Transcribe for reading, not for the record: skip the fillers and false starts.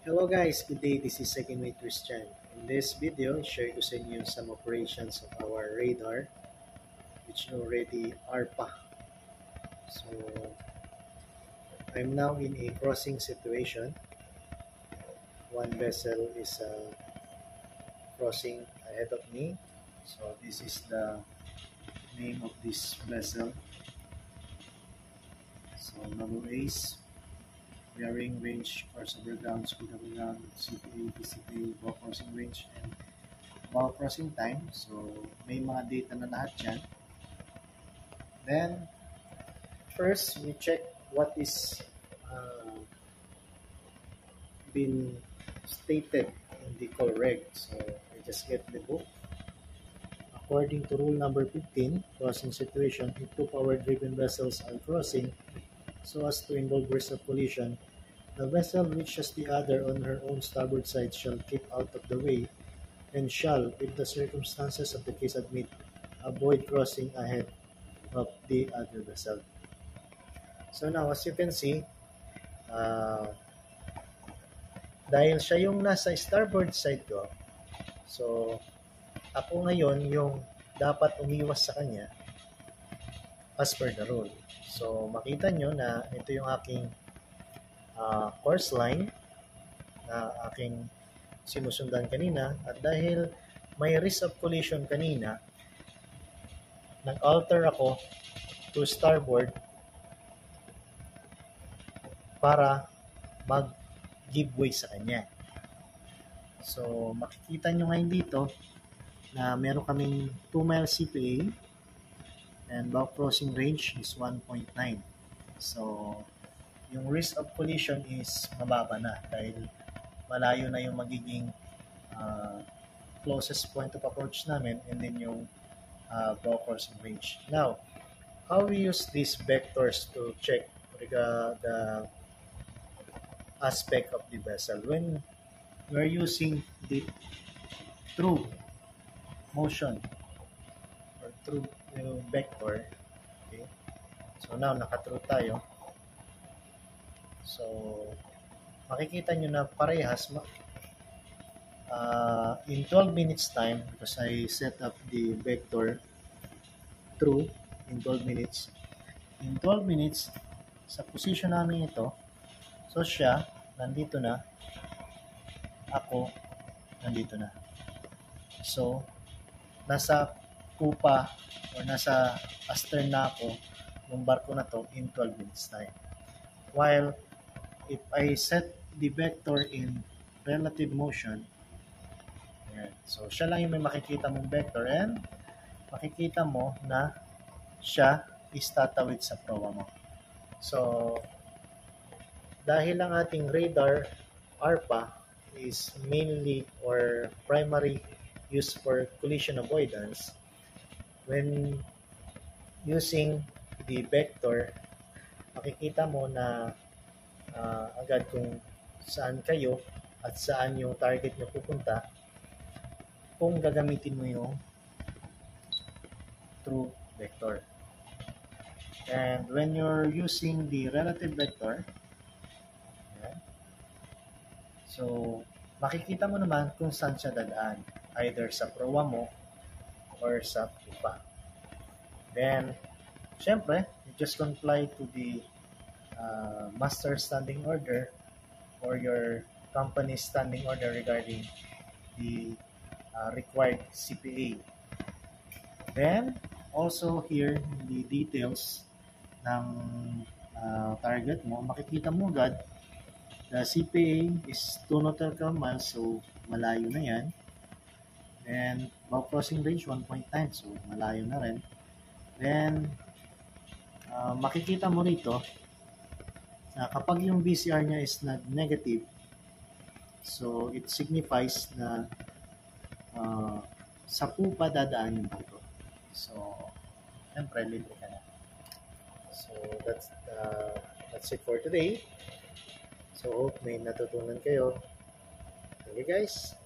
Hello guys, good day. This is Second Mate Christian. In this video, share ko sa inyo some operations of our radar, which already ARPA. So, I'm now in a crossing situation. One vessel is crossing ahead of me. So, this is the name of this vessel. So, Naval Ace, bearing range, course over ground, speed over ground, CPA, PCPA, bow crossing range, and bow crossing time. So, may mga data na lahat yan. Then, first, we check what is been stated in the call reg. So, I just get the book. According to rule number 15, crossing situation, if two power-driven vessels are crossing so as to involve risk of collision, the vessel which has the other on her own starboard side shall keep out of the way and shall, if the circumstances of the case admit, avoid crossing ahead of the other vessel. So now, as you can see, dahil siya yung nasa starboard side ko, so ako ngayon yung dapat umiwas sa kanya as per the rule. So makita nyo na ito yung aking course line na aking sinusundan kanina, at dahil may risk of collision kanina, nag-alter ako to starboard para mag-give way sa kanya. So makikita nyo ngayon dito na meron kaming 2 mile CPA and bow crossing range is 1.9. So yung risk of collision is mababa na dahil malayo na yung magiging closest point of approach namin, and then yung bow crossing range. Now, how we use these vectors to check the aspect of the vessel? When we're using the true motion or true vector, okay? So now naka-true tayo. So makikita nyo na parehas in 12 minutes time, because I set up the vector true in 12 minutes. In 12 minutes, sa position namin ito, so siya, nandito na, ako, nandito na. So, nasa kupa or nasa astern na ako ng barko na to in 12 minutes time. While, if I set the vector in relative motion, ayan, so siya lang yung may makikita mong vector, and makikita mo na siya is tatawid sa proa mo. So, dahil ang ating radar ARPA is mainly or primary used for collision avoidance, when using the vector, makikita mo na agad kung saan kayo at saan yung target nyo pupunta kung gagamitin mo yung true vector. And when you're using the relative vector, ayan, so makikita mo naman kung saan siya dadaan, either sa proa mo or sa pupa. Then, syempre, you just comply to the master standing order or your company's standing order regarding the required CPA. Then, also here, the details ng target mo, makikita mo agad, the CPA is 2 nautical miles, so malayo na yan. And bow crossing range 1.9, so malayo na rin. Then, makikita mo rito na kapag yung VCR niya is negative, so it signifies na sa pupa dadaan yung barko. So, siyempre, libre ka na. So, that's it for today. So, hope may natutunan kayo. Thank you guys.